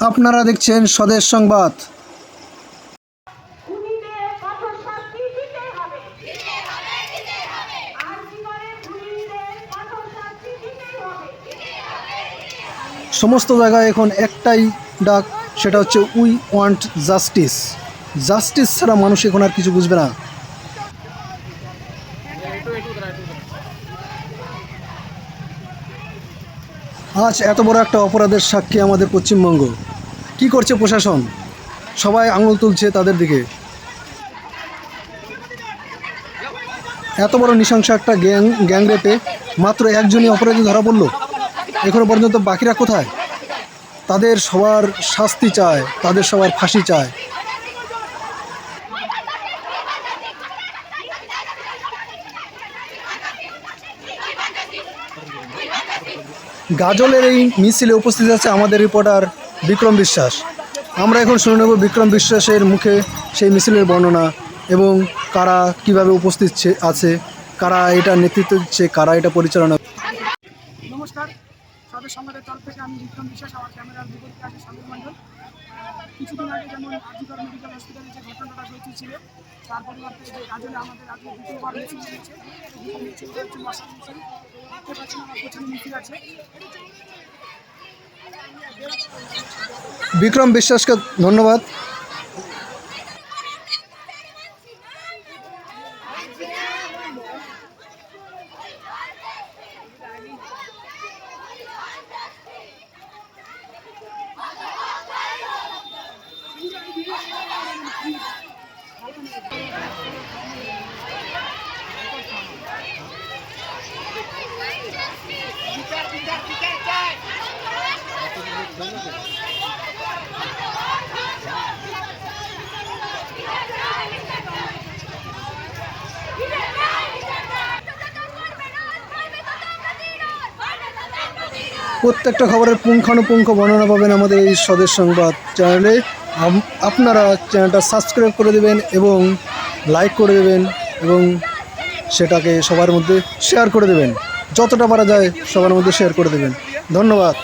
আপনারা দেখছেন স্বদেশ সংবাদ। সমস্ত জায়গায় এখন একটাই ডাক, সেটা হচ্ছে উই ওয়ান্ট জাস্টিস। জাস্টিস ছাড়া মানুষ এখন আর কিছু বুঝবে না। আজ এত বড় একটা অপরাধের সাক্ষী আমাদের পশ্চিমবঙ্গ। কি করছে প্রশাসন? সবাই আঙুল তুলছে তাদের দিকে। এত বড় নৃশংস একটা গ্যাং রেপে মাত্র একজনই অপরাধী ধরা পড়ল। এখনো পর্যন্ত বাকিরা কোথায়? তাদের সবার শাস্তি চায়, তাদের সবার ফাঁসি চায়। গাজলের এই মিছিলে উপস্থিত আছে আমাদের রিপোর্টার বিক্রম বিশ্বাস। আমরা এখন শুনে নেব বিক্রম বিশ্বাসের মুখে সেই মিছিলের বর্ণনা এবং কারা কিভাবে উপস্থিত আছে, কারা এটা নেতৃত্ব দিচ্ছে, কারা এটা পরিচালনা। নমস্কার, স্বদেশ সংবাদের তরফ থেকে আমি বিক্রম বিশ্বাস। আমার ক্যামেরার বিপরীতে আছে সমীর মণ্ডল। কিছুদিন আগে যেমন আজিগড় মেডিকেল হসপিটালে যে ঘটনাটা ঘটেছিল, তার পরিবর্তে যে গাজলে আমাদের আজকে দ্বিতীয়বার মিছিল হয়েছে। মিছিলটা হচ্ছে মশাল মিছিল। দেখতে পাচ্ছেন আমার পেছনে মিছিল আছে। বিক্রম বিশ্বাসকে ধন্যবাদ। প্রত্যেকটা খবরের পুঙ্খানুপুঙ্খ বর্ণনা পাবেন আমাদের এই স্বদেশ সংবাদ চ্যানেলে। আপনারা চ্যানেলটা সাবস্ক্রাইব করে দেবেন এবং লাইক করে দেবেন এবং সেটাকে সবার মধ্যে শেয়ার করে দেবেন। যতটা পারা যায় সবার মধ্যে শেয়ার করে দেবেন। ধন্যবাদ।